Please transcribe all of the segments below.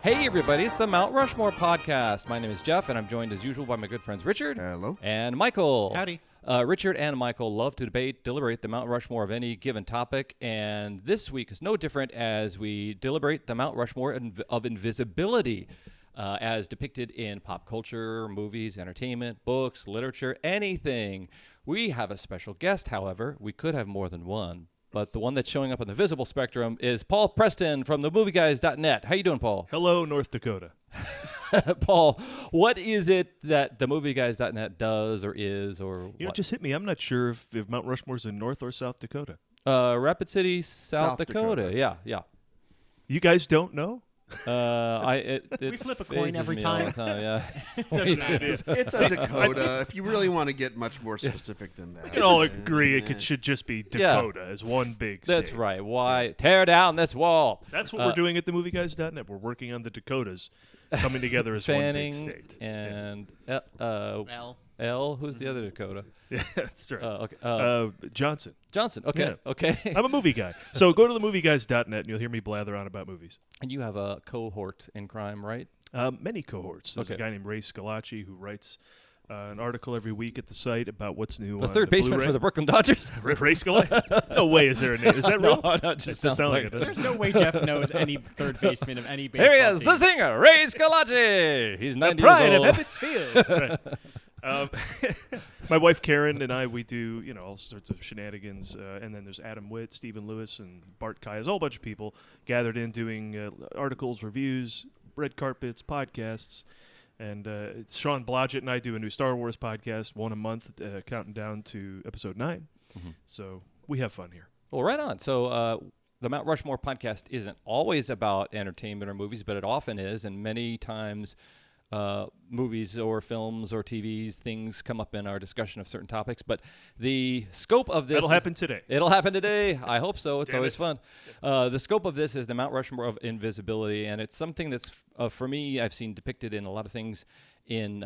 Hey everybody, it's the Mount Rushmore podcast. My name is Jeff, and I'm joined as usual by my good friends Richard. Hello. And Michael. Howdy. Richard and Michael love to deliberate the Mount Rushmore of any given topic, and this week is no different as we deliberate the Mount Rushmore of invisibility as depicted in pop culture, movies, entertainment, books, literature, anything. We have a special guest, however. We could have more than one. But the one that's showing up on the visible spectrum is Paul Preston from themovieguys.net. How you doing, Paul? Hello, North Dakota. Paul, what is it that themovieguys.net does or is or You know, what? just hit me. I'm not sure if Mount Rushmore's in North or South Dakota. Rapid City, South Dakota. Dakota. Yeah. You guys don't know? We flip a coin every time. Yeah. Doesn't matter. It's a Dakota. If you really want to get much more specific than that. We can all agree it should just be Dakota as one big That's state. right. Why tear down this wall? That's what we're doing at themovieguys.net. We're working on the Dakotas coming together as one big Fanning state. and Well, L. Who's the other Dakota? Yeah, that's right. Okay. Johnson. Johnson. Okay. Yeah. Okay. I'm a movie guy. So go to themovieguys.net and you'll hear me blather on about movies. And you have a cohort in crime, right? Many cohorts. There's a guy named Ray Scalacci who writes an article every week at the site about what's new The on third baseman Blu-ray. for the Brooklyn Dodgers. Ray Scalacci? No way is there a name. Is that real? No, it just sounds like it. there's no way Jeff knows any third baseman of any baseball Here he is, team. the singer, Ray Scalacci. He's 90 The pride years of old. Ebbets Field. Right. My wife Karen and I, we do all sorts of shenanigans, and then there's Adam Witt, Stephen Lewis, and Bart Kayas, a whole bunch of people gathered in doing articles, reviews, red carpets, podcasts, and Sean Blodgett and I do a new Star Wars podcast, one a month, counting down to episode 9. Mm-hmm. So we have fun here. Well, right on. So the Mount Rushmore podcast isn't always about entertainment or movies, but it often is, and many times movies or films or TVs, things come up in our discussion of certain topics. But the scope of this... That'll happen today. It'll happen today. I hope so. It's Damn always it. fun. The scope of this is the Mount Rushmore of invisibility, and it's something that's, for me, I've seen depicted in a lot of things in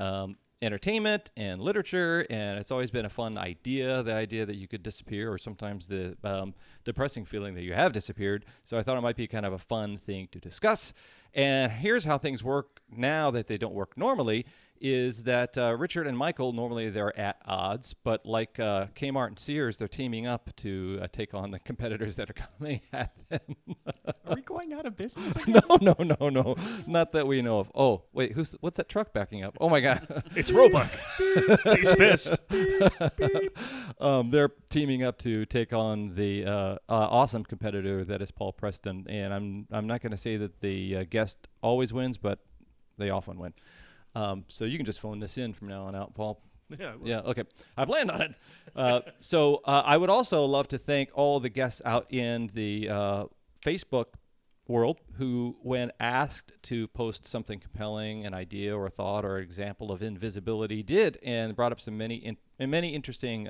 entertainment and literature, and it's always been a fun idea, the idea that you could disappear, or sometimes the depressing feeling that you have disappeared. So I thought it might be kind of a fun thing to discuss. And here's how things work now that they don't work normally, is that Richard and Michael, normally they're at odds, but like Kmart and Sears, they're teaming up to take on the competitors that are coming at them. Are we going out of business again? No. Not that we know of. Oh, wait, what's that truck backing up? Oh, my God. It's Roebuck. He's pissed. They're teaming up to take on the awesome competitor that is Paul Preston. And I'm not going to say that the guest always wins, but they often win. So you can just phone this in from now on out, Paul. Yeah, okay. I planned on it. So I would also love to thank all the guests out in the Facebook world who, when asked to post something compelling, an idea or a thought or example of invisibility, did, and brought up some many interesting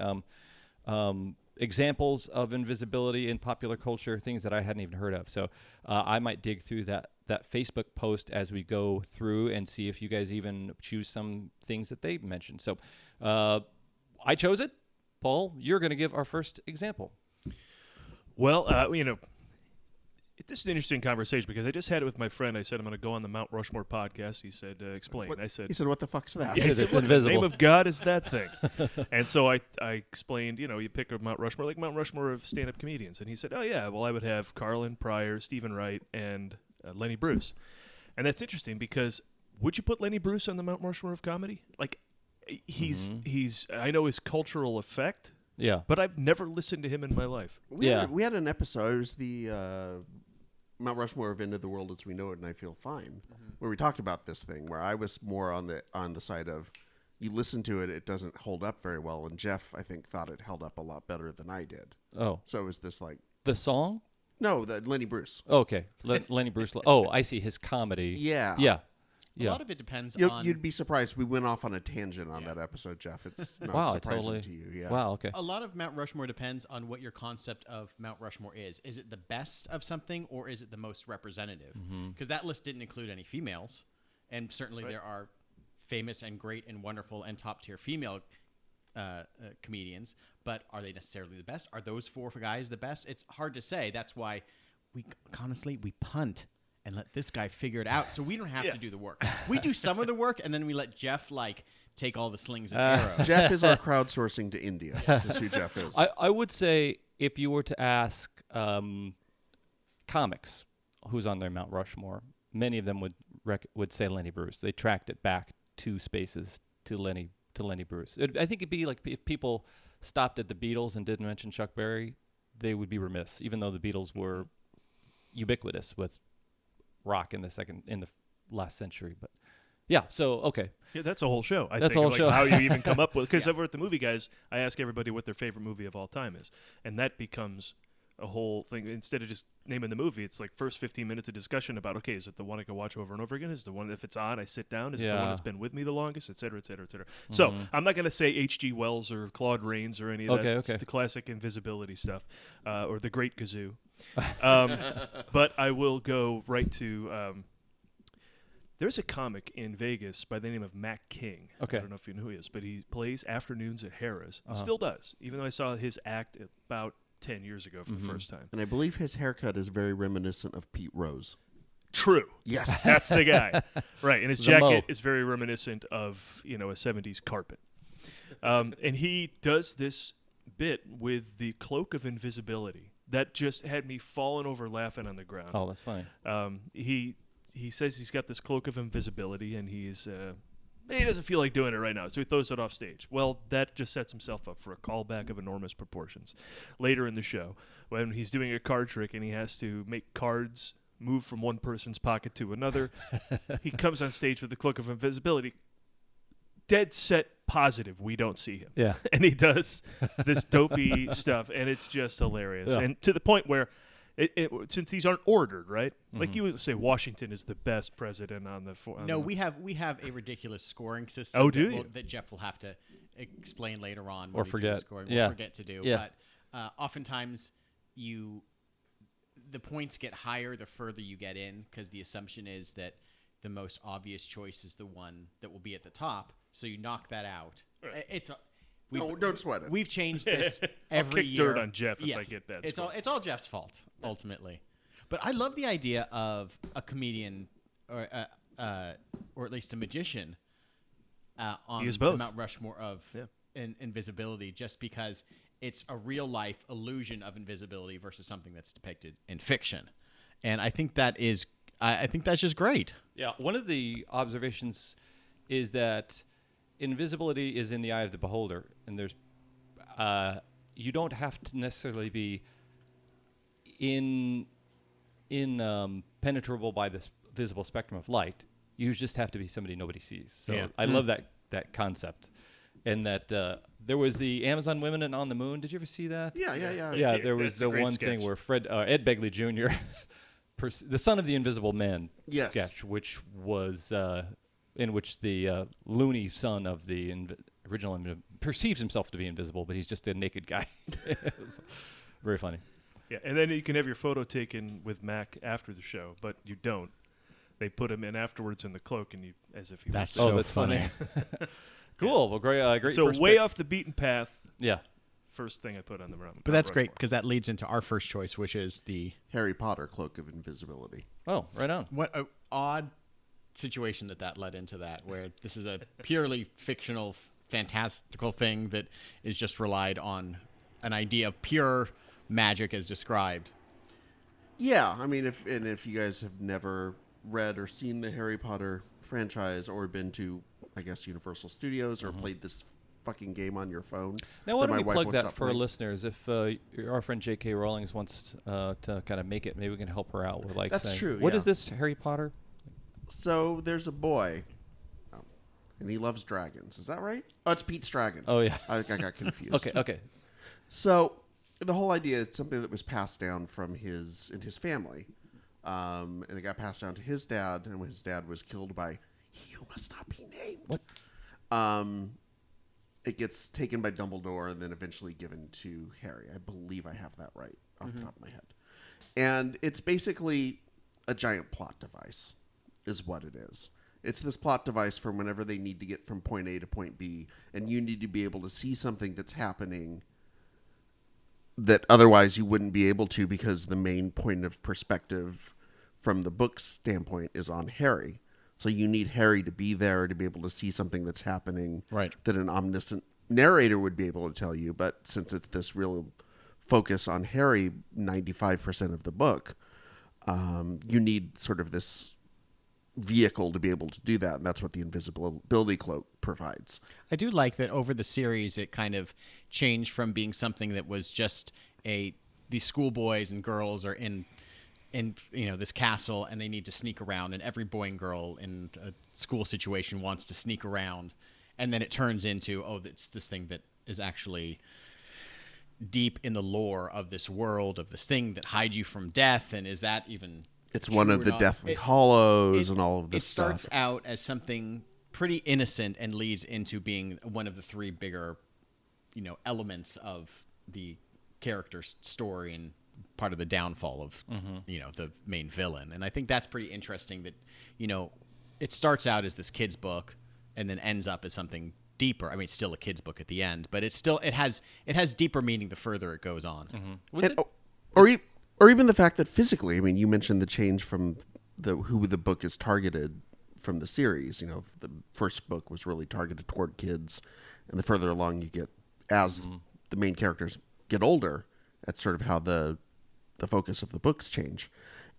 examples of invisibility in popular culture, things that I hadn't even heard of. So I might dig through that Facebook post as we go through and see if you guys even choose some things that they mentioned. So I chose it. Paul, you're going to give our first example. Well, this is an interesting conversation because I just had it with my friend. I said, I'm going to go on the Mount Rushmore podcast. He said, explain. What? I said, He said, what the fuck's that? yeah, He he said said, it's what invisible. the name of God is that thing? And so I explained, you pick a Mount Rushmore, like Mount Rushmore of stand-up comedians. And he said, oh, yeah, well, I would have Carlin, Pryor, Stephen Wright, and Lenny Bruce. And that's interesting because would you put Lenny Bruce on the Mount Rushmore of comedy? Like, he's I know his cultural effect, Yeah. but I've never listened to him in my life. We Yeah. had, we had an episode, it was the Mount Rushmore of End of the World as We Know It and I Feel Fine, where we talked about this thing, where I was more on the side of, you listen to it, it doesn't hold up very well, and Jeff, I think, thought it held up a lot better than I did. Oh, So it was this like, the song? no, the Lenny Bruce. Okay. Lenny Bruce. Oh, I see. His comedy. Yeah. Yeah. A lot of it depends You, on... you'd be surprised. We went off on a tangent on that episode, Jeff. It's not Wow, surprising totally. to you. Yeah. Wow, okay. A lot of Mount Rushmore depends on what your concept of Mount Rushmore is. Is it the best of something, or is it the most representative? Because that list didn't include any females, and certainly there are famous and great and wonderful and top-tier female comedians, but are they necessarily the best? Are those four guys the best? It's hard to say. That's why we honestly punt and let this guy figure it out, so we don't have Yeah. to do the work. We do some of the work, and then we let Jeff take all the slings and arrows. Jeff is our crowdsourcing to India. Is who Jeff is. I would say if you were to ask comics who's on their Mount Rushmore, many of them would say Lenny Bruce. They tracked it back 2 spaces to Lenny Bruce. I think it'd be like if people stopped at the Beatles and didn't mention Chuck Berry, they would be remiss, even though the Beatles were ubiquitous with rock in the last century. But yeah, so okay. Yeah, that's a whole show. That's a whole show. How you even come up with, because over at the Movie Guys, I ask everybody what their favorite movie of all time is, and that becomes a whole thing. Instead of just naming the movie, it's like first 15 minutes of discussion about, okay, is it the one I can watch over and over again? Is it the one, if it's on, I sit down? Is it the one that's been with me the longest? Et cetera, et cetera, et cetera. So I'm not going to say H.G. Wells or Claude Rains or any of that. Okay. It's the classic Invisibility stuff, or The Great Gazoo. But I will go right to... there's a comic in Vegas by the name of Mac King. Okay. I don't know if you know who he is, but he plays afternoons at Harrah's. Still does, even though I saw his act about 10 years ago for the first time. And I believe his haircut is very reminiscent of Pete Rose. True. Yes. That's the guy. Right. And his The jacket Mo. is very reminiscent of, a 70s carpet. And he does this bit with the cloak of invisibility that just had me falling over laughing on the ground. Oh, that's funny. He says he's got this cloak of invisibility, and he doesn't feel like doing it right now, so he throws it off stage. Well, that just sets himself up for a callback of enormous proportions later in the show when he's doing a card trick and he has to make cards move from one person's pocket to another. He comes on stage with the cloak of invisibility. Dead set positive we don't see him. Yeah. And he does this dopey stuff, and it's just hilarious. Yeah. And to the point where since these aren't ordered, right? Like you would say Washington is the best president on the... We have a ridiculous scoring system. Oh, do you? That Jeff will have to explain later on. Or when we do the forget. scoring. Yeah. We'll forget to do. Yeah. But oftentimes the points get higher the further you get in, because the assumption is that the most obvious choice is the one that will be at the top. So you knock that out. Right. Don't sweat it. We've changed this I'll every kick year. dirt on Jeff if I get that It's score. all Jeff's fault ultimately. But I love the idea of a comedian or at least a magician on He is the both. Mount Rushmore of invisibility, just because it's a real life illusion of invisibility versus something that's depicted in fiction. And I think that is I think that's just great. Yeah, one of the observations is that invisibility is in the eye of the beholder, and there's you don't have to necessarily be penetrable by this visible spectrum of light. You just have to be somebody nobody sees. So I love that concept, and that there was the Amazon Women and On the Moon. Did you ever see that? Yeah. Yeah, there was That's a the great one sketch. thing where Ed Begley Jr., the son of the Invisible Man Yes. sketch, which was in which the loony son of the original perceives himself to be invisible, but he's just a naked guy. It's very funny. Yeah, and then you can have your photo taken with Mac after the show, but you don't. They put him in afterwards in the cloak, and as if he That's was so that's funny. funny. Cool. Well, great. So first way pick. off the beaten path. Yeah. First thing I put on the run. But that's great, because that leads into our first choice, which is the Harry Potter Cloak of Invisibility. Oh, right on. what an odd situation that led into that, where this is a purely fictional, fantastical thing that is just relied on an idea of pure magic as described. Yeah, I mean, if you guys have never read or seen the Harry Potter franchise or been to, I guess, Universal Studios or played this fucking game on your phone. Now, why that don't my we wife plug won't that stop for our playing. listeners? If our friend J.K. Rowling wants to kind of make it, maybe we can help her out with That's saying, true, What yeah. is this Harry Potter? So there's a boy, and he loves dragons. Is that right? Oh, it's Pete's dragon. Oh, yeah. I got confused. Okay. So the whole idea is something that was passed down from his family, and it got passed down to his dad. And when his dad was killed by he who must not be named, What? It gets taken by Dumbledore and then eventually given to Harry. I believe I have that right off the top of my head. And it's basically a giant plot device, is what it is. It's this plot device for whenever they need to get from point A to point B, and you need to be able to see something that's happening that otherwise you wouldn't be able to, because the main point of perspective from the book's standpoint is on Harry. So you need Harry to be there to be able to see something that's happening Right. that an omniscient narrator would be able to tell you. But since it's this real focus on Harry 95% of the book, you need sort of this vehicle to be able to do that, and that's what the invisibility cloak provides. I do like that over the series it kind of changed from being something that was just these schoolboys and girls are in this castle and they need to sneak around, and every boy and girl in a school situation wants to sneak around, and then it turns into it's this thing that is actually deep in the lore of this world, of this thing that hides you from death. And is that even It's one of true or the not? Deathly Hollows and all of this It starts stuff. out as something pretty innocent and leads into being one of the three bigger, elements of the character's story and part of the downfall of, the main villain. And I think that's pretty interesting that, it starts out as this kid's book and then ends up as something deeper. I mean, it's still a kid's book at the end, but it has deeper meaning the further it goes on. Or even the fact that physically, I mean, you mentioned the change from who the book is targeted from the series. The first book was really targeted toward kids, and the further along you get, as the main characters get older, that's sort of how the focus of the books change.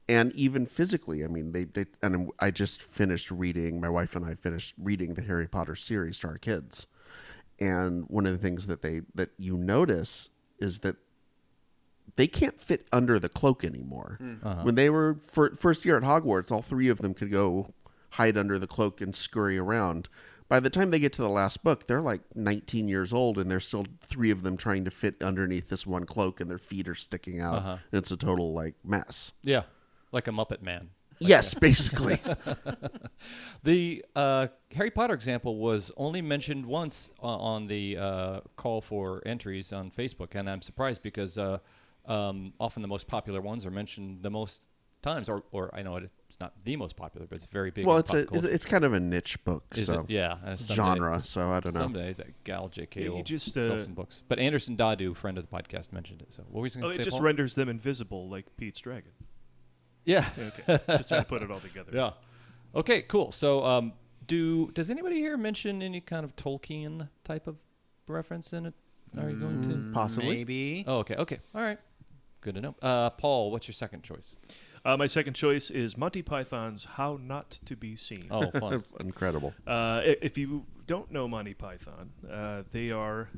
And even physically, I mean, I just finished reading, my wife and I finished reading the Harry Potter series to our kids. And one of the things that you notice is that they can't fit under the cloak anymore. When they were first year at Hogwarts, all three of them could go hide under the cloak and scurry around. By the time they get to the last book, they're like 19 years old, and there's still three of them trying to fit underneath this one cloak, and their feet are sticking out. And it's a total mess. Yeah, like a Muppet Man. Yes, basically. The Harry Potter example was only mentioned once on the call for entries on Facebook, and I'm surprised because often the most popular ones are mentioned the most times, or I know it's not the most popular, but it's very big. Well, in pop culture. it's kind of a niche book, so Yeah, it's someday- genre. So I don't know. Someday that gal J.K. You will just, sell some books. But Anderson Dadu, friend of the podcast, mentioned it. So what were you going to it say, just Paul? renders them invisible like Pete's dragon. Yeah. Okay, just trying to put it all together. Yeah. Okay, cool. So does anybody here mention any kind of Tolkien type of reference in it? Are you going to? Possibly. Maybe. Oh, okay. All right. Good to know. Paul, what's your second choice? My second choice is Monty Python's How Not to Be Seen. Oh, fun. Incredible. If you don't know Monty Python, they are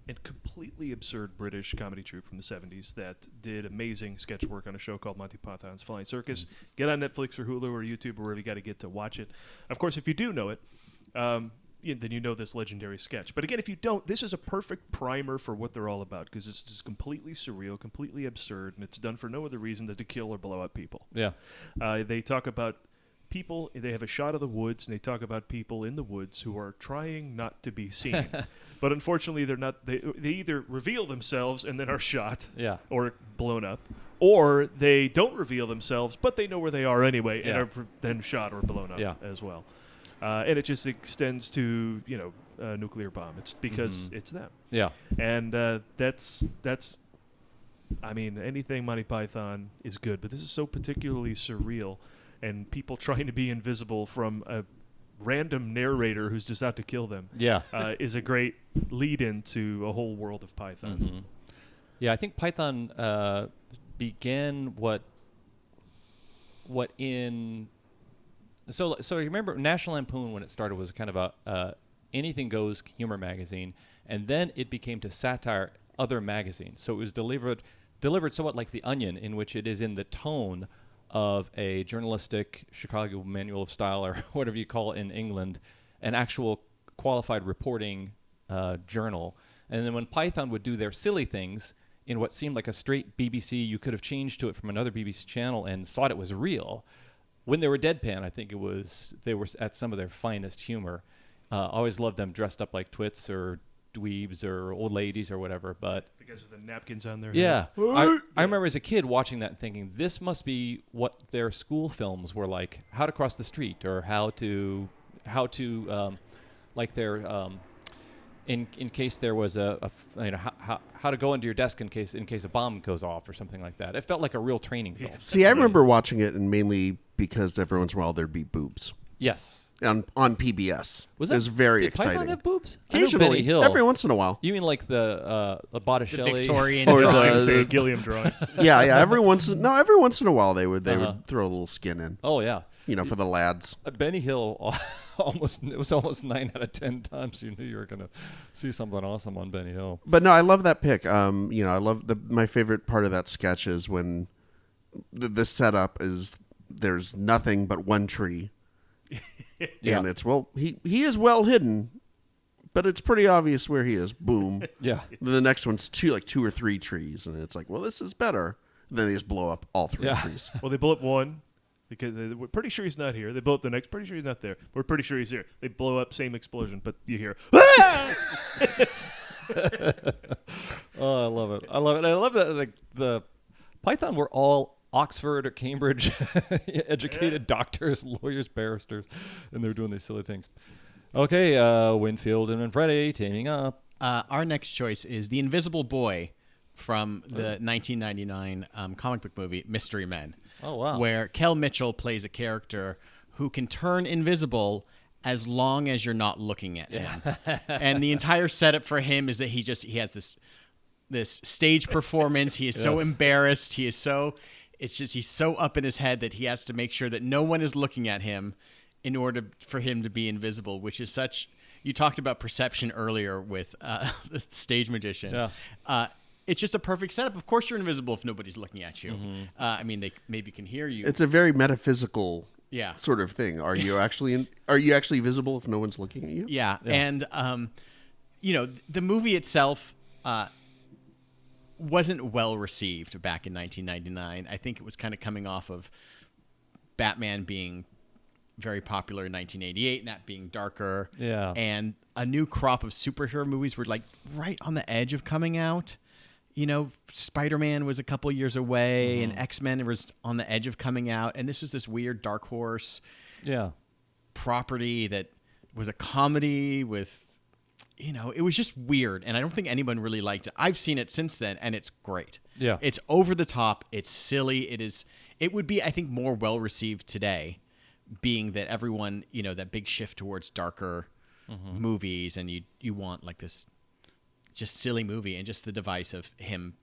a completely absurd British comedy troupe from the 70s that did amazing sketch work on a show called Monty Python's Flying Circus. Get on Netflix or Hulu or YouTube or wherever you got to get to watch it. Of course, if you do know it, then you know this legendary sketch. But again, if you don't, this is a perfect primer for what they're all about, because it's just completely surreal, completely absurd, and it's done for no other reason than to kill or blow up people. Yeah. They talk about people, they have a shot of the woods, and they talk about people in the woods who are trying not to be seen. But unfortunately, they're not. They either reveal themselves and then are shot Yeah. or blown up, or they don't reveal themselves, but they know where they are anyway and Yeah. are then shot or blown up Yeah. as well. And it just extends to, a nuclear bomb. It's because it's them. Yeah. And that's I mean, anything Monty Python is good, but this is so particularly surreal, and people trying to be invisible from a random narrator who's just out to kill them Yeah. is a great lead-in to a whole world of Python. Mm-hmm. Yeah, I think Python began So you remember National Lampoon when it started was kind of a anything goes humor magazine, and then it became to satire other magazines. So it was delivered somewhat like The Onion, in which it is in the tone of a journalistic Chicago manual of style, or whatever you call it in England, an actual qualified reporting journal. And then when Python would do their silly things in what seemed like a straight BBC, you could have changed to it from another BBC channel and thought it was real. When they were deadpan, I think they were at some of their finest humor. Always loved them dressed up like twits or dweebs or old ladies or whatever. But The guys with the napkins on their yeah, head. I remember as a kid watching that and thinking, this must be what their school films were like. How to cross the street, or how to like their in case there was how how to go into your desk in case a bomb goes off or something like that. It felt like a real training film. See, I remember watching it, and mainly because every once in a while there'd be boobs Yes. on PBS. Was it was very did exciting. Python have boobs? I know Occasionally, Benny Hill. every once in a while. You mean like the Botticelli? Victorian Or drawings. the- Gilliam drawing. Yeah. Every once in a while they would throw a little skin in, Oh yeah. for the lads. Benny Hill it was almost 9 out of 10 times you knew you were gonna see something awesome on Benny Hill. But no, I love that pick. I love my favorite part of that sketch is when the setup is there's nothing but one tree, Yeah. and it's he is well hidden, but it's pretty obvious where he is. Boom. Yeah. Then the next one's two or three trees, and it's like, well, this is better. Then they just blow up all three Yeah. trees. Well, they blow up one because we're pretty sure he's not here. They blow up the next, pretty sure he's not there. We're pretty sure he's here. They blow up, same explosion, but you hear, "Ah!" Oh, I love it. I love that the Python were all Oxford or Cambridge educated doctors, lawyers, barristers, and they're doing these silly things. Okay, Winfield and Manfredi teaming up. Our next choice is The Invisible Boy from the 1999 comic book movie Mystery Men. Oh, wow. Where Kel Mitchell plays a character who can turn invisible as long as you're not looking at him. And the entire setup for him is that he has this stage performance. He is so Yes. embarrassed. He's so up in his head that he has to make sure that no one is looking at him in order for him to be invisible, which is such. You talked about perception earlier with the stage magician. Yeah. It's just a perfect setup. Of course, you're invisible if nobody's looking at you. I mean, they maybe can hear you. It's a very metaphysical Yeah. sort of thing. Are you actually visible if no one's looking at you? Yeah. And the movie itself wasn't well received back in 1999. I think it was kind of coming off of Batman being very popular in 1988 and that being darker. Yeah. And a new crop of superhero movies were like right on the edge of coming out. Spider-Man was a couple years away, and X-Men was on the edge of coming out, and this was this weird Dark Horse property that was a comedy with, it was just weird, and I don't think anyone really liked it. I've seen it since then, and it's great. Yeah. It's over the top. It's silly. It would be, I think, more well-received today, being that everyone, that big shift towards darker movies, and you want like this just silly movie, and just the device of him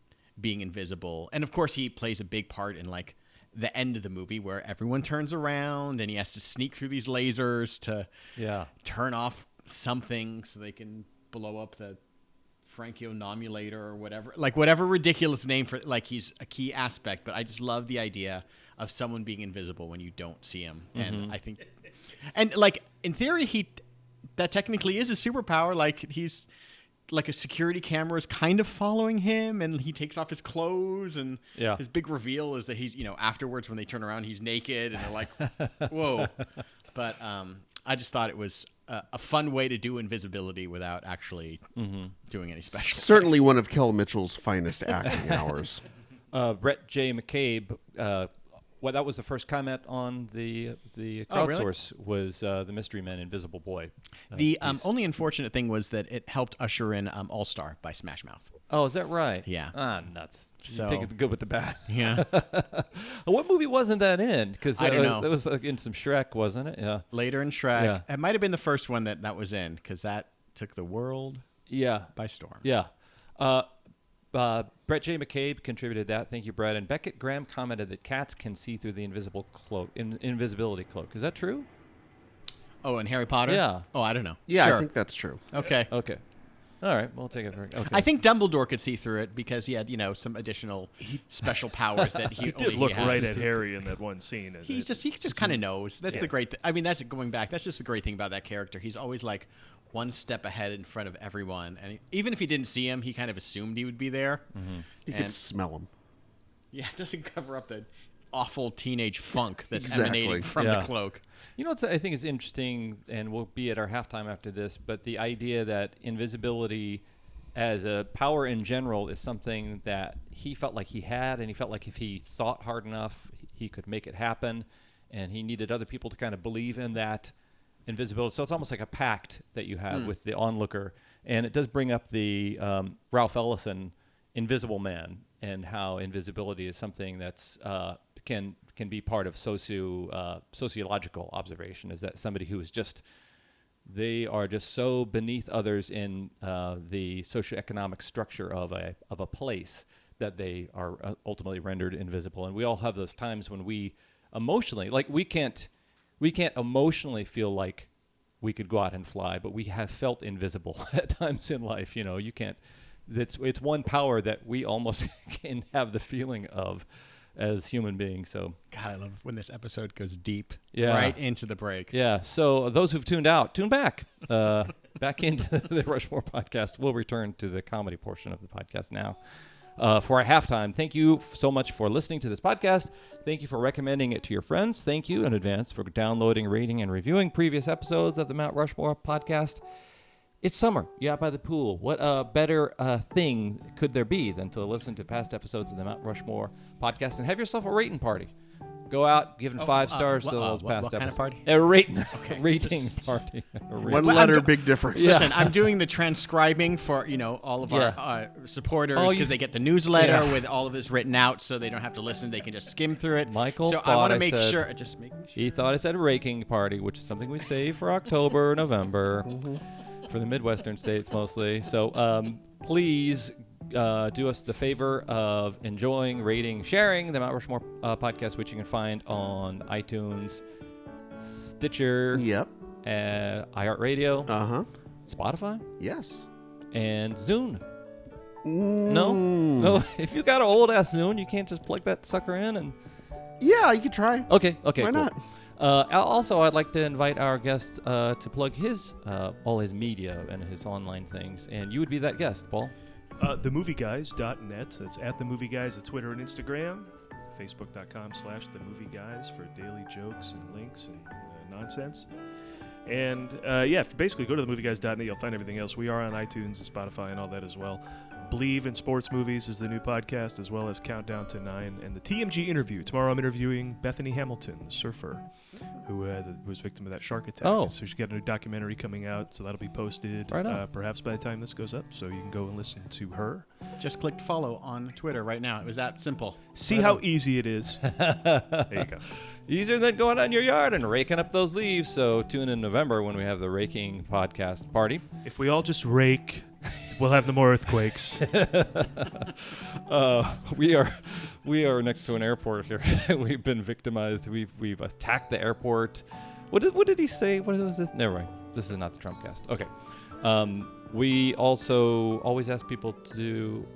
being invisible. And of course he plays a big part in like the end of the movie where everyone turns around and he has to sneak through these lasers to turn off something so they can blow up the Frankionomulator or whatever ridiculous name for, like, he's a key aspect. But I just love the idea of someone being invisible when you don't see him. And I think, and like in theory, that technically is a superpower. Like he's like a security camera is kind of following him, and he takes off his clothes, and his big reveal is that he's, afterwards when they turn around, he's naked, and they're like, whoa. But I just thought it was a fun way to do invisibility without actually doing any special. Certainly one of Kel Mitchell's finest acting hours. Brett J. McCabe. That was the first comment on the crowdsource was the Mystery Men Invisible Boy. The only unfortunate thing was that it helped usher in All Star by Smash Mouth. Oh, is that right? Yeah. Ah, nuts. So- You take it the good with the bad. Yeah. What movie wasn't that in? Because I don't know. That was in some Shrek, wasn't it? Yeah. Later in Shrek. Yeah. It might have been the first one that was in, because that took the world Yeah. by storm. Yeah. Brett J. McCabe contributed that. Thank you, Brett. And Beckett Graham commented that cats can see through the invisibility cloak. Is that true? Oh, and Harry Potter? Yeah. Oh, I don't know. Yeah, Sure. I think that's true. Okay. Okay. All right. We'll take it. Okay. I think Dumbledore could see through it because he had, some additional special powers that he Did only look he has. right at Harry in that one scene. And He just kind of knows. That's the great. I mean, that's going back. That's just the great thing about that character. He's always like one step ahead in front of everyone, and even if he didn't see him, he kind of assumed he would be there. You And- could smell him. Yeah, it doesn't cover up the awful teenage funk that's Exactly. emanating from Yeah. the cloak. You know what I think is interesting, and we'll be at our halftime after this, but the idea that invisibility as a power in general is something that he felt like he had, and he felt like if he thought hard enough, he could make it happen, and he needed other people to kind of believe in that invisibility. So it's almost like a pact that you have with the onlooker, And it does bring up the Ralph Ellison Invisible Man, and how invisibility is something that's can be part of sociological observation. Is that somebody who is just, they are just so beneath others in the socioeconomic structure of a place that they are ultimately rendered invisible. And we all have those times when we emotionally, like we can't emotionally feel like we could go out and fly, but we have felt invisible at times in life. You know, you can't. It's one power that we almost can have the feeling of as human beings. So God, I love when this episode goes deep, Yeah. right into the break. yeah. So those who've tuned out, tune back, back into the Rushmore podcast. We'll return to the comedy portion of the podcast now. For our halftime, thank you so much for listening to this podcast. Thank you for recommending it to your friends. Thank you in advance for downloading, rating, and reviewing previous episodes of the Mount Rushmore podcast. It's summer. You're out by the pool. What better thing could there be than to listen to past episodes of the Mount Rushmore podcast and have yourself a rating party? Go out, giving 5 stars to those past what kind of episodes. party? A rating party. One letter, big difference. Listen, I'm doing the transcribing for all of our supporters because they get the newsletter with all of this written out, so they don't have to listen; they can just skim through it. Michael so thought I want I to make said- sure, just making sure. He thought I said raking party, which is something we save for October, November, for the Midwestern states mostly. So please do us the favor of enjoying, rating, sharing the Mount Rushmore podcast, which you can find on iTunes, Stitcher, Yep. iHeartRadio, Uh-huh. Spotify, Yes. and Zune. No, if you got an old ass Zune, you can't just plug that sucker in and. Yeah, you could try. Okay. Why Cool. not? Also, I'd like to invite our guest to plug his all his media and his online things, and you would be that guest, Paul. TheMovieGuys.net. That's at TheMovieGuys at Twitter and Instagram. Facebook.com/TheMovieGuys for daily jokes and links and nonsense. And basically go to TheMovieGuys.net. You'll find everything else. We are on iTunes and Spotify and all that as well. Believe in Sports Movies is the new podcast, as well as Countdown to 9 and the TMG interview. Tomorrow I'm interviewing Bethany Hamilton, the surfer, who was victim of that shark attack. Oh. So she's got a new documentary coming out, so that'll be posted Right on. perhaps by the time this goes up, so you can go and listen to her. Just clicked follow on Twitter right now. It was that simple. See how easy it is. There you go. Easier than going out in your yard and raking up those leaves. So tune in November when we have the raking podcast party. If we all just rake, we'll have no more earthquakes. We are next to an airport here. We've been victimized. We've attacked the airport. What did he say? What was this? Never mind. This is not the Trump cast. Okay. We also always ask people to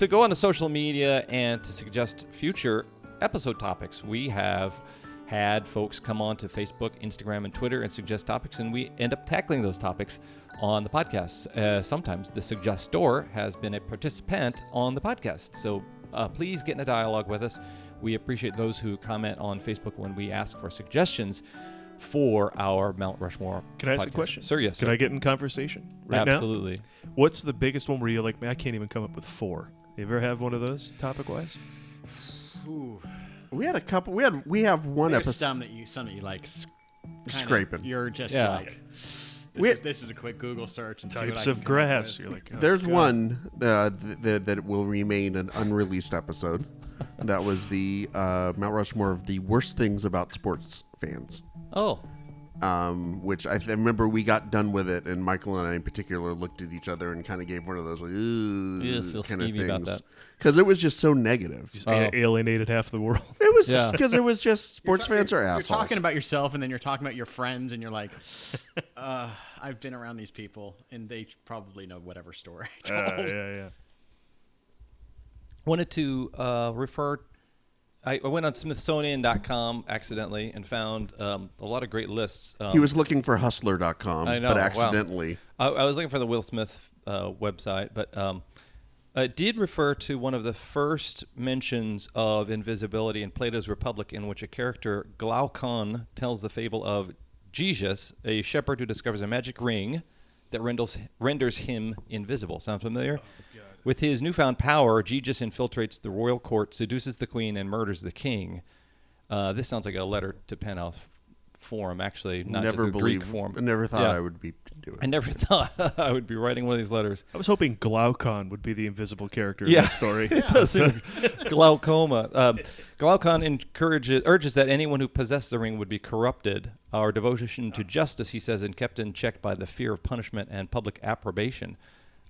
go on to social media and to suggest future episode topics. We have had folks come on to Facebook, Instagram, and Twitter and suggest topics, and we end up tackling those topics on the podcast. Sometimes the suggestor has been a participant on the podcast. So please get in a dialogue with us. We appreciate those who comment on Facebook when we ask for suggestions for our Mount Rushmore Can I ask podcast. a question? Sir, yes. Can sir. I get in conversation right now? Absolutely. What's the biggest one where you're like, man, I can't even come up with 4? You ever have one of those topic-wise? Ooh. We had a couple. We have one There's episode. some that you like kinda- Scraping. You're just Yeah. like, We- this is a quick Google search and see what Types I of can come up grass. with. You're like, oh, There's God. one that will remain an unreleased episode. That was the Mount Rushmore of the worst things about sports fans. Oh, Which I remember we got done with it, and Michael and I in particular looked at each other and kind of gave one of those like, ooh, You just feel kind of skeevy about things. that. Because it was just so negative. Just Oh. alienated half the world. It was Yeah. because it was just sports fans are assholes. You're talking about yourself, and then you're talking about your friends, and you're like, I've been around these people, and they probably know whatever story I told. Yeah. wanted to refer. I went on Smithsonian.com accidentally and found a lot of great lists. He was looking for hustler.com, I know, but wow. accidentally. I was looking for the Will Smith website, but it did refer to one of the first mentions of invisibility in Plato's Republic, in which a character, Glaucon, tells the fable of Jesus, a shepherd who discovers a magic ring that renders him invisible. Sound familiar? With his newfound power, Jesus infiltrates the royal court, seduces the queen, and murders the king. This sounds like a letter to Penthouse form, actually, not never just a Greek believed. form. I never thought Yeah. I would be doing. I never thought I would be writing one of these letters. I was hoping Glaucon would be the invisible character in Yeah. that story. It does seem glaucoma. Glaucon urges that anyone who possessed the ring would be corrupted. Our devotion to justice, he says, and kept in check by the fear of punishment and public approbation.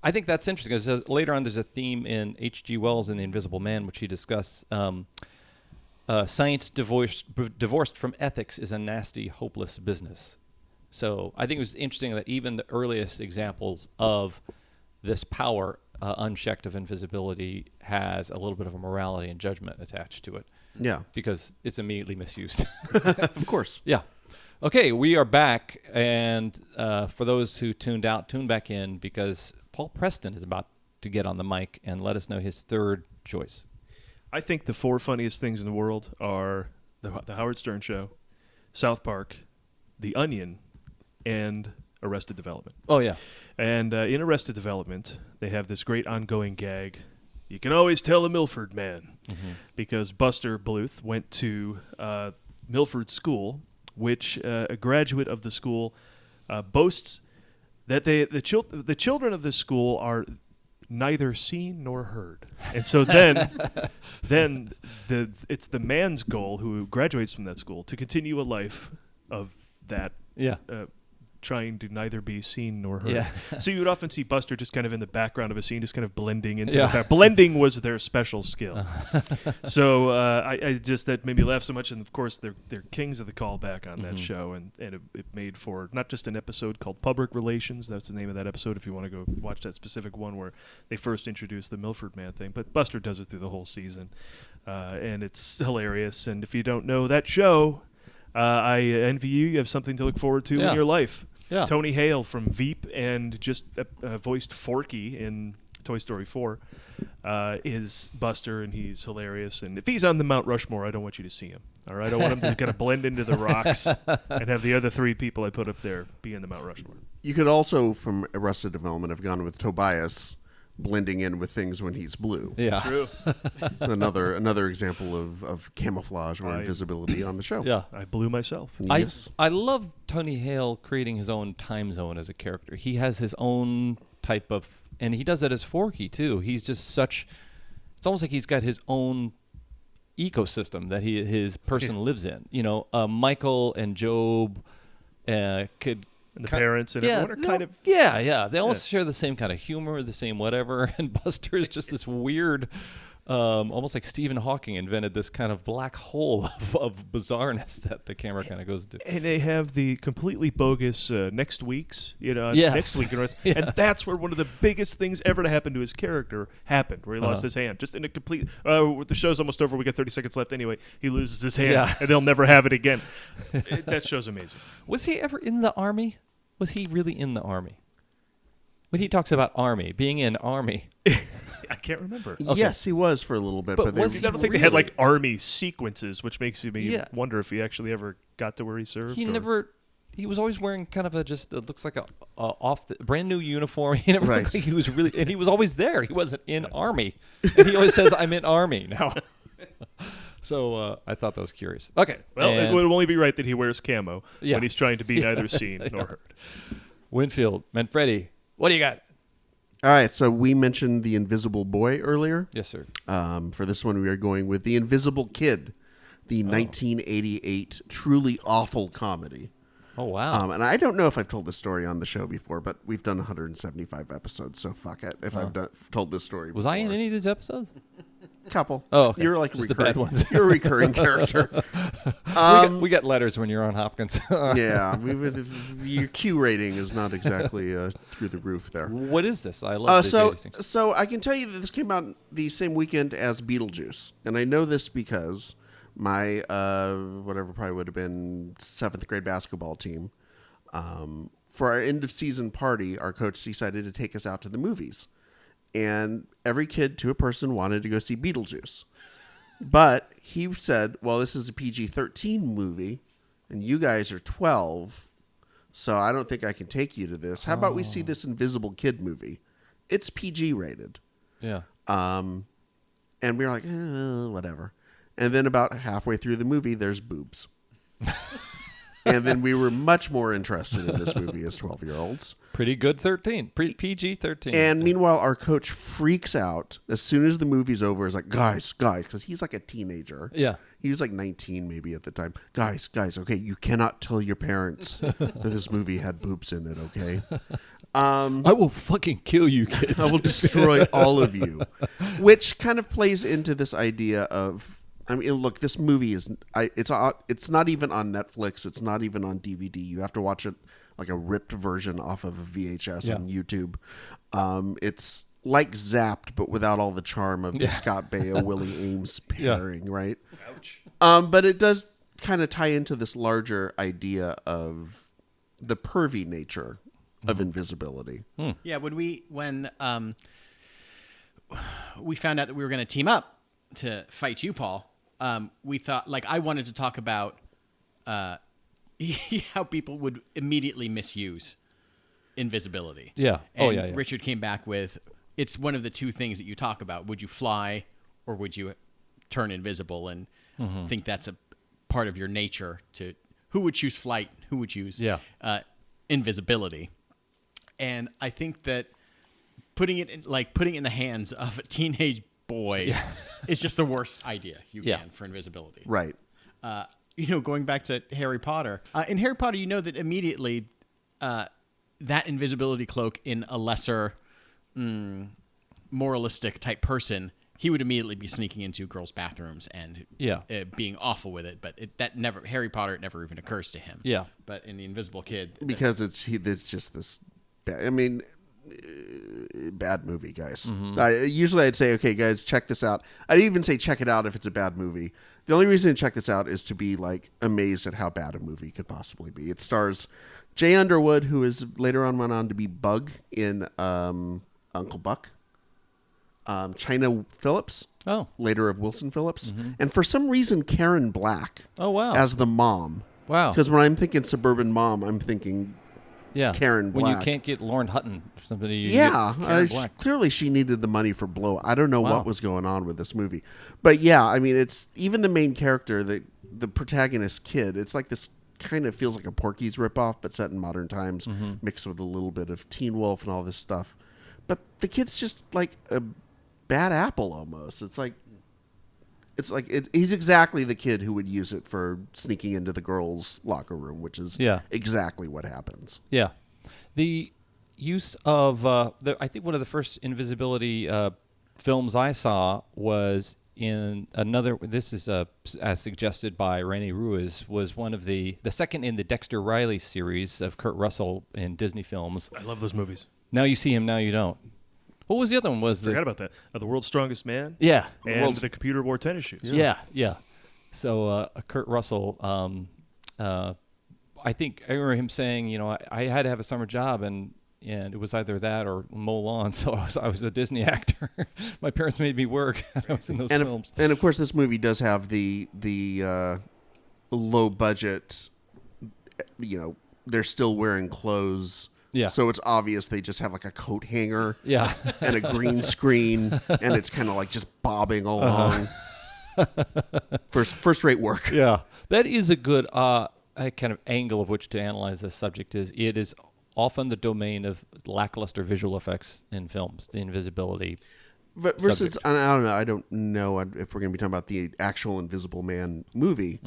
I think that's interesting because later on there's a theme in H.G. Wells in The Invisible Man, which he discussed. Science divorced from ethics is a nasty, hopeless business. So I think it was interesting that even the earliest examples of this power, unchecked of invisibility, has a little bit of a morality and judgment attached to it. Yeah, Because it's immediately misused. of course. Yeah. Okay, we are back. And for those who tuned out, tune back in because Paul Preston is about to get on the mic and let us know his third choice. I think the 4 funniest things in the world are the Howard Stern Show, South Park, The Onion, and Arrested Development. Oh, yeah. And in Arrested Development, they have this great ongoing gag. You can always tell a Milford man, because Buster Bluth went to Milford School, which a graduate of the school boasts that the children of this school are neither seen nor heard. And so then it's the man's goal who graduates from that school to continue a life of that Yeah. trying to neither be seen nor heard. Yeah. So you would often see Buster just kind of in the background of a scene, just kind of blending into Yeah. the back. Blending was their special skill. So I just, that made me laugh so much. And of course, they're kings of the callback on that show. And it made for not just an episode called Public Relations. That's the name of that episode if you want to go watch that specific one where they first introduced the Milford Man thing. But Buster does it through the whole season. And it's hilarious. And if you don't know that show, I envy you. You have something to look forward to Yeah. in your life. Yeah. Tony Hale from Veep and just voiced Forky in Toy Story 4 is Buster, and he's hilarious. And if he's on the Mount Rushmore, I don't want you to see him. All right, I want him to kind of blend into the rocks and have the other 3 people I put up there be in the Mount Rushmore. You could also, from Arrested Development, have gone with Tobias blending in with things when he's blue. Yeah. True. Another example of camouflage or invisibility on the show. Yeah. I blew myself. Yes. I love Tony Hale creating his own time zone as a character. He has his own type of, and he does that as Forky too. He's just such, it's almost like he's got his own ecosystem that his person lives in. You know, Michael and Job could. And the parents and everyone are kind of... Yeah. They all share the same kind of humor, the same whatever. And Buster is just this weird, almost like Stephen Hawking invented this kind of black hole of bizarreness that the camera kind of goes into. And they have the completely bogus next week's, Yes. next week. And that's where one of the biggest things ever to happen to his character happened, where he lost his hand. Just in a complete... the show's almost over. We got 30 seconds left anyway. He loses his hand, and they'll never have it again. That show's amazing. Was he ever in the Army? Was he really in the Army? When he talks about Army, being in Army. I can't remember. Yes, he was for a little bit. But But was I he don't think they had really? like army sequences, which makes me Yeah. wonder if he actually ever got to where he served. He or- never. He was always wearing kind of it looks like a brand new uniform. He never Right. looked like he was really, and he was always there. He wasn't in Army. And he always says, "I'm in Army now." So I thought that was curious. Okay. Well, it and would only be right that he wears camo Yeah. when he's trying to be neither seen nor heard. Winfield, Manfredi, what do you got? All right, so we mentioned The Invisible Boy earlier. Yes, sir. For this one, we are going with The Invisible Kid, the 1988 truly awful comedy. Oh wow. And I don't know if I've told this story on the show before, but we've done 175 episodes, so fuck it if I've told this story Was before. I in any of these episodes? Couple. Oh, okay. You're like Just the recurring, bad ones. You're a recurring character. We get letters when you're on Hopkins. Yeah, your Q rating is not exactly through the roof there. What is this? I love these things. So I can tell you that this came out the same weekend as Beetlejuice, and I know this because my whatever probably would have been 7th grade basketball team, for our end of season party, our coach decided to take us out to the movies, and every kid to a person wanted to go see Beetlejuice, but he said, "Well, this is a PG-13 movie, and you guys are 12." So I don't think I can take you to this. How about we see this Invisible Kid movie? It's PG rated. Yeah. And we were like, whatever. And then about halfway through the movie, there's boobs. And then we were much more interested in this movie as 12-year-olds. Pretty good 13. PG-13. And meanwhile, our coach freaks out as soon as the movie's over. Is like, guys, because he's like a teenager. Yeah. He was like 19 maybe at the time. Guys, okay, you cannot tell your parents that this movie had boobs in it, okay? I will fucking kill you, kids. I will destroy all of you. Which kind of plays into this idea of, I mean, look, this movie it's not even on Netflix. It's not even on DVD. You have to watch it like a ripped version off of a VHS on YouTube. It's like Zapped, but without all the charm of the Scott Baio, Willie Ames pairing, right? Ouch. But it does kind of tie into this larger idea of the pervy nature of invisibility. Yeah, when we found out that we were going to team up to fight you, Paul, we thought, like, I wanted to talk about how people would immediately misuse invisibility. Yeah. And Richard came back with, it's one of the two things that you talk about. Would you fly or would you turn invisible? And think that's a part of your nature to who would choose flight, who would choose invisibility. And I think that putting it in the hands of a teenage boy is just the worst idea you can for invisibility. Right. Going back to Harry Potter. In Harry Potter, you know that immediately that invisibility cloak in a lesser moralistic type person, he would immediately be sneaking into girls' bathrooms and being awful with it. But Harry Potter, it never even occurs to him. Yeah. But in the Invisible Kid, Because it's just this, bad movie, guys. Usually I'd say, okay, guys, check this out. I'd even say check it out if it's a bad movie. The only reason to check this out is to be like amazed at how bad a movie could possibly be. It stars Jay Underwood, who is later on went on to be Bug in Uncle Buck. China Phillips, later of Wilson Phillips, and for some reason Karen Black. Oh wow! As the mom. Wow. Because when I'm thinking suburban mom, I'm thinking Karen Black. When you can't get Lauren Hutton or somebody. Clearly she needed the money for Blow. I don't know what was going on with this movie, but it's even the main character, the protagonist kid. It's like this kind of feels like a Porky's ripoff, but set in modern times, mixed with a little bit of Teen Wolf and all this stuff. But the kid's just like a bad apple almost. He's exactly the kid who would use it for sneaking into the girls' locker room, which is exactly what happens. Yeah. The use of, I think one of the first invisibility films I saw was in another, this is as suggested by Rene Ruiz, was one of the second in the Dexter Riley series of Kurt Russell in Disney films. I love those movies. Now you see him, now you don't. What was the other one? Forgot about that. The World's Strongest Man. Yeah. And the Computer Wore Tennis Shoes. Yeah. So Kurt Russell, I think I remember him saying, I had to have a summer job and it was either that or mow lawn. So I was a Disney actor. My parents made me work. I was in those films. And of course, this movie does have the low budget. They're still wearing clothes. Yeah. So it's obvious they just have like a coat hanger. Yeah. And a green screen, and it's kind of like just bobbing along. First rate work. Yeah. That is a good kind of angle of which to analyze this subject. It is often the domain of lackluster visual effects in films, the invisibility. But versus, I don't know if we're going to be talking about the actual Invisible Man movie,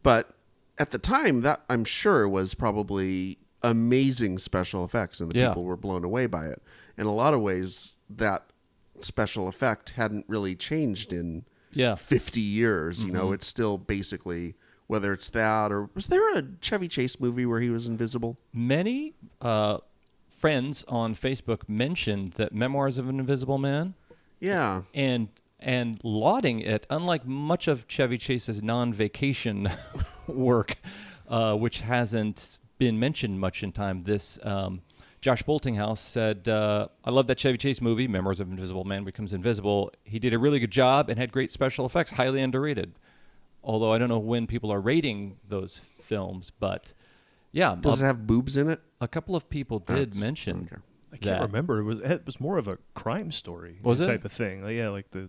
but at the time that I'm sure was probably amazing special effects, and the people were blown away by it. In a lot of ways, that special effect hadn't really changed in 50 years. It's still basically, whether it's that or was there a Chevy Chase movie where he was invisible? Many friends on Facebook mentioned that Memoirs of an Invisible Man. Yeah. And lauding it, unlike much of Chevy Chase's non-vacation work, which hasn't been mentioned much in time. This Josh Boltinghouse said, I love that Chevy Chase movie, Memoirs of an Invisible Man Becomes Invisible. He did a really good job and had great special effects, highly underrated. Although I don't know when people are rating those films, but yeah. Does it have boobs in it? A couple of people did mention okay. I can't remember. It was more of a crime story type of thing. Like the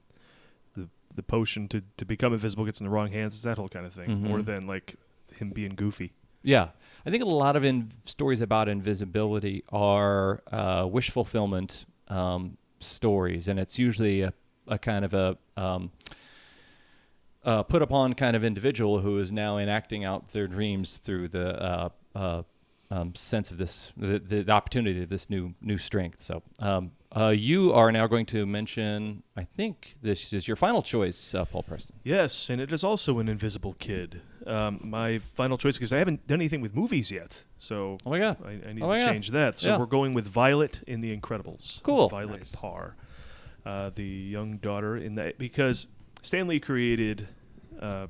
potion to become invisible gets in the wrong hands. It's that whole kind of thing. More than like him being goofy. Yeah. I think a lot of stories about invisibility are wish fulfillment stories, and it's usually a kind of a put upon kind of individual who is now enacting out their dreams through the sense of this, the opportunity of this new strength. So you are now going to mention, I think this is your final choice, Paul Preston. Yes, and it is also an invisible kid. My final choice, because I haven't done anything with movies yet, so Oh my God. I need Oh my to God. change that. So Yeah. we're going with Violet in The Incredibles. Cool. Violet Nice. Parr, the young daughter in that, because Stan Lee created Sue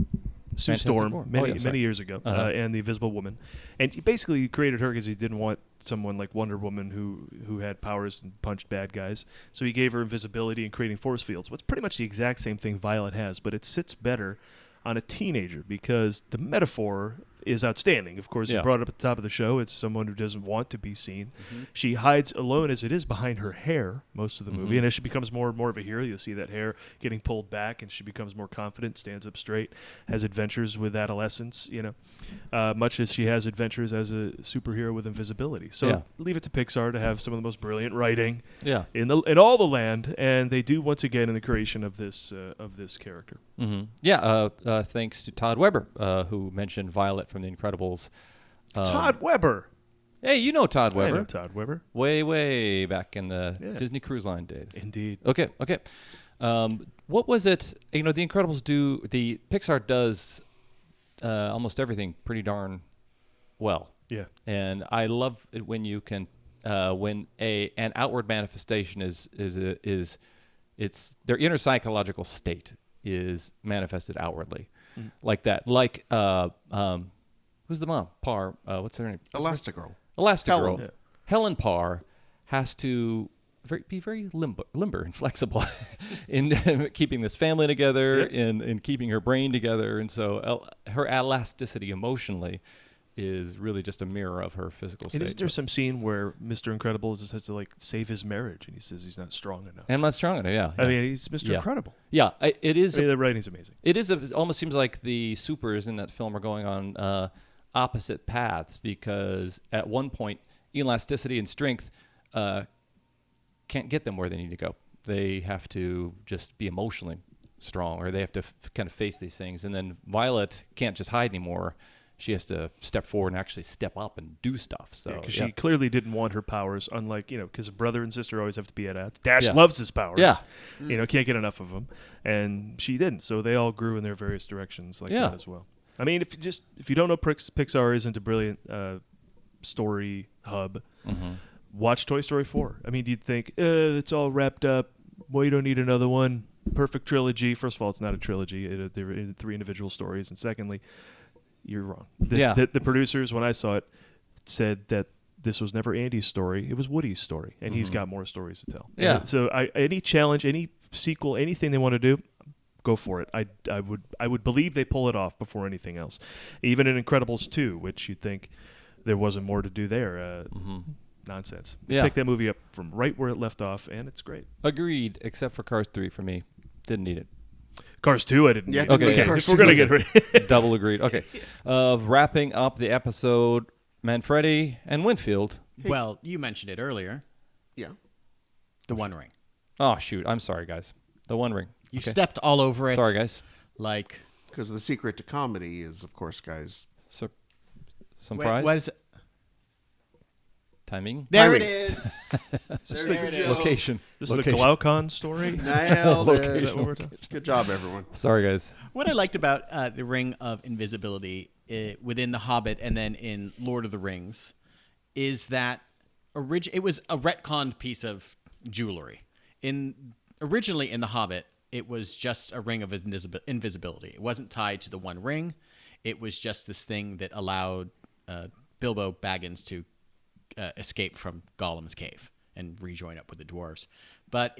Fantastic Storm Four. many Oh, yeah, sorry. many years ago, Uh-huh. and the Invisible Woman, and he basically created her because he didn't want someone like Wonder Woman who had powers and punched bad guys. So he gave her invisibility and creating force fields. What's pretty much the exact same thing Violet has, but it sits better on a teenager because the metaphor is outstanding. Of course, Yeah. you brought it up at the top of the show. It's someone who doesn't want to be seen. Mm-hmm. She hides alone as it is behind her hair most of the movie. Mhm. And as she becomes more and more of a hero, you'll see that hair getting pulled back and she becomes more confident, stands up straight, has adventures with adolescence, much as she has adventures as a superhero with invisibility. So Yeah. leave it to Pixar to have some of the most brilliant writing Yeah. in all the land. And they do once again in the creation of this character. Mm-hmm. Yeah. Thanks to Todd Weber, who mentioned Violet from The Incredibles. Todd Weber. Hey, you know Todd I Weber. know Todd Weber. Way back in the Yeah. Disney Cruise Line days. Indeed. Okay. What was it? The Incredibles the Pixar does almost everything pretty darn well. Yeah. And I love it when you can when an outward manifestation is it's their inner psychological state is manifested outwardly, like that. Like who's the mom? Parr. What's her name? Elastigirl. Elastigirl. Helen. Yeah. Helen Parr has to be very limber and flexible in keeping this family together, in keeping her brain together, and so her elasticity emotionally is really just a mirror of her physical And state. isn't there some scene where Mr. Incredible just has to like save his marriage, and he says he's not strong enough? And not strong enough, yeah. I mean, he's Mr. Yeah. Incredible. Yeah, it is. I mean, the writing's amazing. It is. It almost seems like the supers in that film are going on opposite paths because at one point, elasticity and strength can't get them where they need to go. They have to just be emotionally strong, or they have to kind of face these things. And then Violet can't just hide anymore. She has to step forward and actually step up and do stuff. So Because she clearly didn't want her powers, unlike, because brother and sister always have to be at odds. Dash Yeah. loves his powers. Yeah. Can't get enough of them. And she didn't. So they all grew in their various directions like Yeah. that as well. I mean, if you don't know Pixar isn't a brilliant story hub, watch Toy Story 4. I mean, you'd think, it's all wrapped up. Well, you don't need another one. Perfect trilogy. First of all, it's not a trilogy. They're in 3 individual stories. And secondly, you're wrong. The producers, when I saw it, said that this was never Andy's story. It was Woody's story. And he's got more stories to tell. Yeah. And so any challenge, any sequel, anything they want to do, go for it. I would believe they pull it off before anything else. Even in Incredibles 2, which you'd think there wasn't more to do there. Nonsense. Yeah. Pick that movie up from right where it left off, and it's great. Agreed, except for Cars 3 for me. Didn't need it. Cars 2, I didn't. Yeah, need. Okay, Okay, yeah. if we're gonna get ready. Double agreed. Okay. Wrapping up the episode, Manfredi and Winfield. Well, you mentioned it earlier. Yeah. The One Ring. Oh, shoot. I'm sorry, guys. The One Ring. You Okay. stepped all over it. Sorry, guys. Like Because the secret to comedy is, of course, guys. So, some wait, fries? what is it? Timing? There Timing. it is. There it is. Location. This is the Location. Glaucon story. Nailed Is that it. what we're talking- Good job, everyone. Sorry, guys. What I liked about the Ring of Invisibility within The Hobbit and then in Lord of the Rings is that it was a retconned piece of jewelry. Originally in The Hobbit, it was just a ring of invisibility. It wasn't tied to the One Ring. It was just this thing that allowed Bilbo Baggins to escape from Gollum's cave and rejoin up with the dwarves. But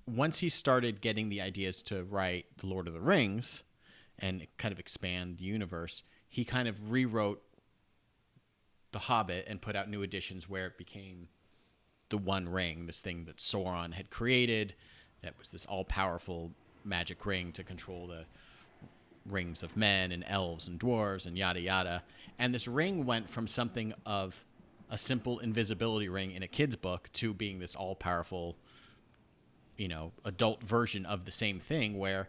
once he started getting the ideas to write The Lord of the Rings and kind of expand the universe, he kind of rewrote The Hobbit and put out new editions where it became the One Ring, this thing that Sauron had created that was this all-powerful magic ring to control rings of men and elves and dwarves and yada yada. And this ring went from something of a simple invisibility ring in a kid's book to being this all-powerful, adult version of the same thing, where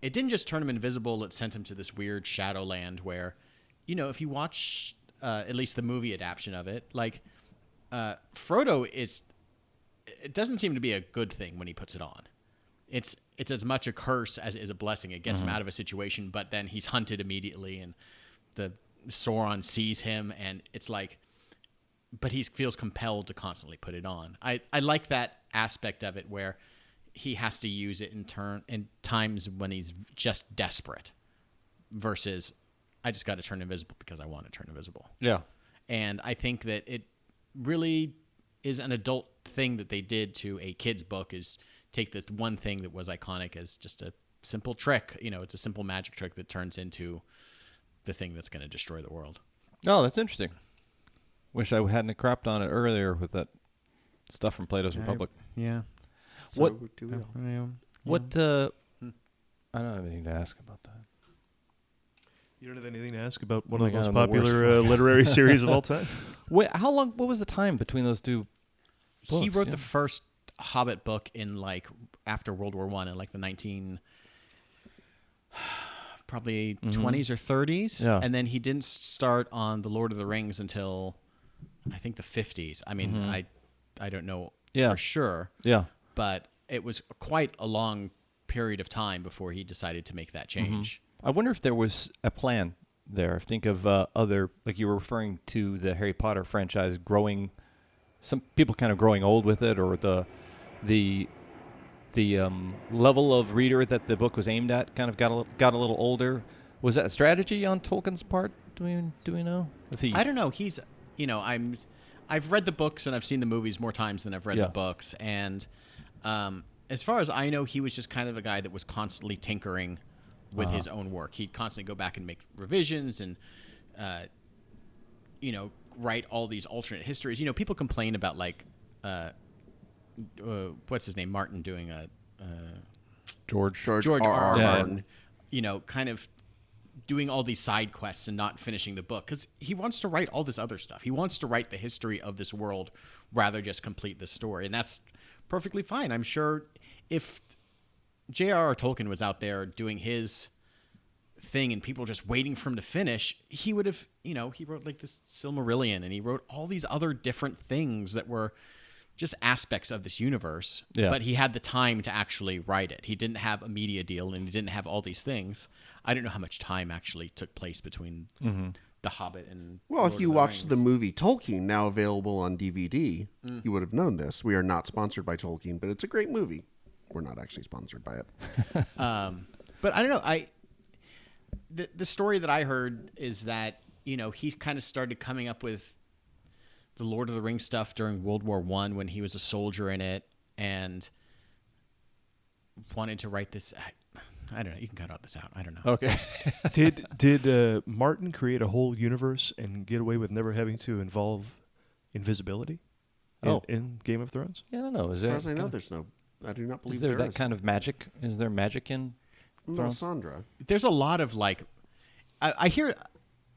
it didn't just turn him invisible, it sent him to this weird shadowland where, if you watch at least the movie adaptation of it, like Frodo it doesn't seem to be a good thing when he puts it on. It's as much a curse as it is a blessing. It gets him out of a situation, but then he's hunted immediately, and the Sauron sees him, and it's like, but he feels compelled to constantly put it on. I like that aspect of it where he has to use it in times when he's just desperate, versus I just got to turn invisible because I want to turn invisible. Yeah. And I think that it really is an adult thing that they did to a kid's book, is take this one thing that was iconic as just a simple trick. It's a simple magic trick that turns into the thing that's going to destroy the world. Oh, that's interesting. Wish I hadn't crapped on it earlier with that stuff from Plato's Republic. Yeah. So What- do we all. What? I don't have anything to ask about that. You don't have anything to ask about one Oh of the my most God, I'm the worst popular literary series of all time? Wait, how long? What was the time between those two books? He wrote Yeah. the first Hobbit book in after World War I in the probably 20s or 30s. Yeah. And then he didn't start on the Lord of the Rings until I think the 50s. I mean, I don't know Yeah. for sure, Yeah. but it was quite a long period of time before he decided to make that change. I wonder if there was a plan there. Think of other, like you were referring to the Harry Potter franchise growing, some people kind of growing old with it, or the level of reader that the book was aimed at kind of got a little older. Was that a strategy on Tolkien's part? Do we know? If he, I don't know. He's, I've read the books and I've seen the movies more times than I've read Yeah. the books. And as far as I know, he was just kind of a guy that was constantly tinkering with his own work. He'd constantly go back and make revisions and, write all these alternate histories. People complain about what's his name, Martin, doing a George. George R. R. Yeah. Martin, kind of doing all these side quests and not finishing the book, because he wants to write all this other stuff. He wants to write the history of this world rather just complete the story, and that's perfectly fine. I'm sure if J.R.R. Tolkien was out there doing his thing and people just waiting for him to finish, he would have, he wrote like this Silmarillion, and he wrote all these other different things that were just aspects of this universe, Yeah. but he had the time to actually write it. He didn't have a media deal, and he didn't have all these things. I don't know how much time actually took place between The Hobbit and Well, Lord if you of the watched Rings. the movie Tolkien, now available on DVD, you would have known this. We are not sponsored by Tolkien, but it's a great movie. We're not actually sponsored by it. But I don't know. The story that I heard is that he kind of started coming up with the Lord of the Rings stuff during World War I when he was a soldier in it, and wanted to write this. I don't know. You can cut all this out. I don't know. Okay. Did Martin create a whole universe and get away with never having to involve invisibility in Game of Thrones? Yeah, I don't know. Is As there far as I know, there's no. I do not believe is there there that is. kind of magic? Is there magic in? Melisandre. There's a lot of I hear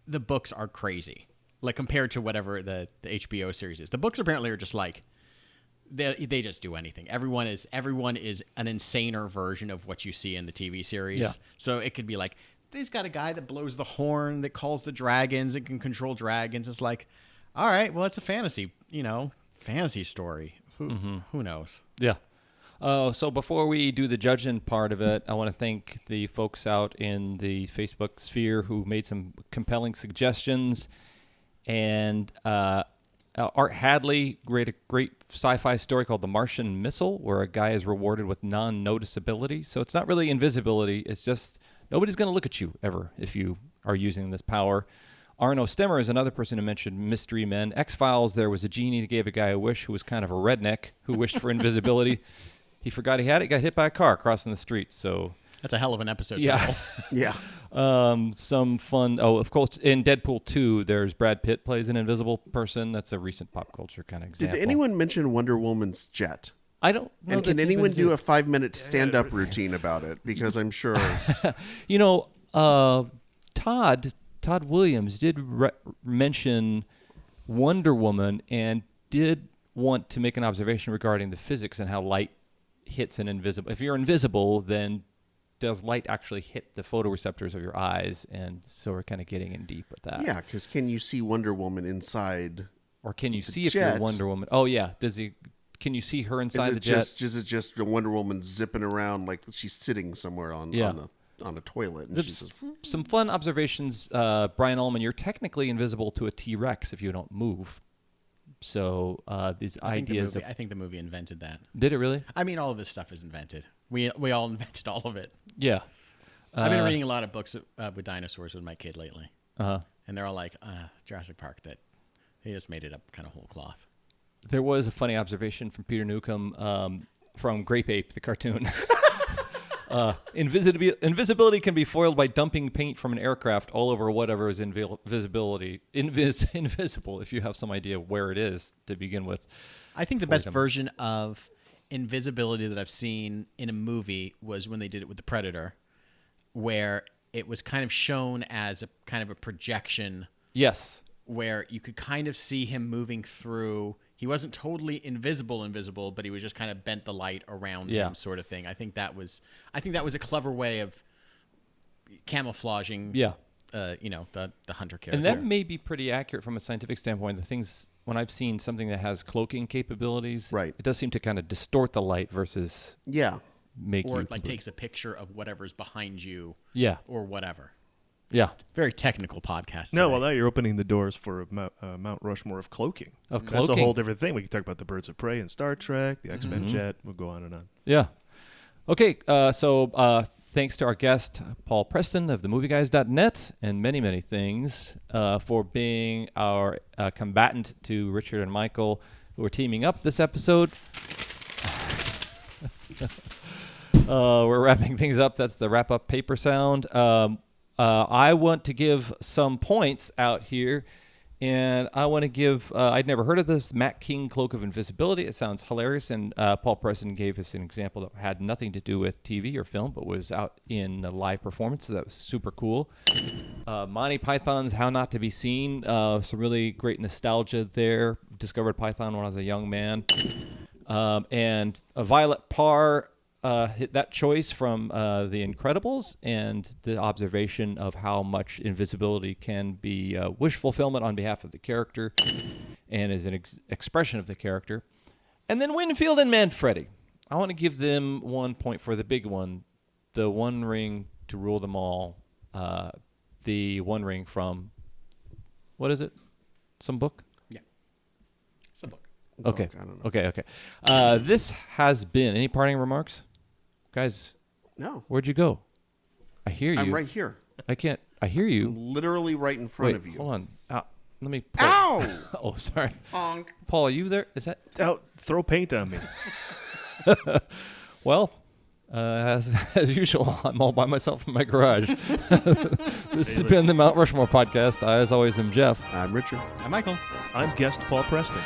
the books are crazy, compared to whatever the HBO series is. The books apparently are just they just do anything. Everyone is an insaner version of what you see in the TV series. Yeah. So it could be he's got a guy that blows the horn, that calls the dragons, and can control dragons. It's all right, well, it's a fantasy story. Who knows? Yeah. So before we do the judging part of it, I want to thank the folks out in the Facebook sphere who made some compelling suggestions. And Art Hadley wrote a great sci-fi story called The Martian Missile, where a guy is rewarded with non-noticeability. So it's not really invisibility. It's just nobody's going to look at you ever if you are using this power. Arno Stemmer is another person who mentioned Mystery Men. X-Files, there was a genie that gave a guy a wish who was kind of a redneck who wished for invisibility. He forgot he had it, got hit by a car crossing the street. So That's a hell of an episode. yeah. title. Yeah. Some fun. Oh, of course, in Deadpool 2, there's Brad Pitt plays an invisible person. That's a recent pop culture kind of example. Did anyone mention Wonder Woman's jet? I don't know. And can anyone do a 5-minute stand-up routine about it? Because I'm sure. Todd Williams did mention Wonder Woman and did want to make an observation regarding the physics and how light hits an invisible. If you're invisible, then does light actually hit the photoreceptors of your eyes? And so we're kind of getting in deep with that. Yeah, because can you see Wonder Woman inside? Or can you see if jet? you're Wonder Woman? Oh yeah. Can you see her inside the jet? Is it just a Wonder Woman zipping around like she's sitting somewhere on a toilet? And she's just, some fun observations. Brian Ullman, you're technically invisible to a T-Rex if you don't move. So these ideas I think the movie invented that. Did it really? I mean, all of this stuff is invented. We all invented all of it. Yeah. I've been reading a lot of books with dinosaurs with my kid lately. Uh-huh. And they're all like, Jurassic Park, that they just made it up kind of whole cloth. There was a funny observation from Peter Newcomb from Grape Ape, the cartoon. Invisibility can be foiled by dumping paint from an aircraft all over whatever is invisible if you have some idea where it is to begin with. I think the best version of invisibility that I've seen in a movie was when they did it with The Predator, where it was kind of shown as a kind of a projection. Yes. Where you could kind of see him moving through. He wasn't totally invisible, but he was just kind of bent the light around him, sort of thing. I think that was a clever way of camouflaging. Yeah. The hunter character. And that may be pretty accurate from a scientific standpoint. The things when I've seen something that has cloaking capabilities, right, it does seem to kind of distort the light versus make or you it takes a picture of whatever's behind you. Yeah. Or whatever. Yeah. Very technical podcast. No, well, now you're opening the doors for Mount Rushmore of cloaking. That's a whole different thing. We can talk about the Birds of Prey in Star Trek, the X-Men jet. We'll go on and on. Yeah. Okay, so thanks to our guest, Paul Preston of themovieguys.net and many, many things for being our combatant to Richard and Michael, who are teaming up this episode. We're wrapping things up. That's the wrap-up paper sound. I want to give some points out here, and I want to give, I'd never heard of this, Matt King Cloak of Invisibility. It sounds hilarious, and Paul Preston gave us an example that had nothing to do with TV or film, but was out in a live performance, so that was super cool. Monty Python's How Not to Be Seen, some really great nostalgia there. Discovered Python when I was a young man. And Violet Parr, hit that choice from The Incredibles and the observation of how much invisibility can be wish fulfillment on behalf of the character and is an expression of the character. And then Winfield and Manfredi. I want to give them 1 point for the big one, the One Ring to Rule Them All. The One Ring from, what is it? Some book? Yeah. Some book. Okay. I don't know. Okay. This has been, any parting remarks? Guys, No. where'd you go? I hear you. I'm right here. I can't. I hear you. I'm literally right in front Wait, of you. hold on. Let me. Ow! Oh, sorry. Honk. Paul, are you there? Is that? Out, throw paint on me. Well, as usual, I'm all by myself in my garage. This has been the Mount Rushmore podcast. I, as always, am Jeff. I'm Richard. I'm Michael. I'm guest Paul Preston.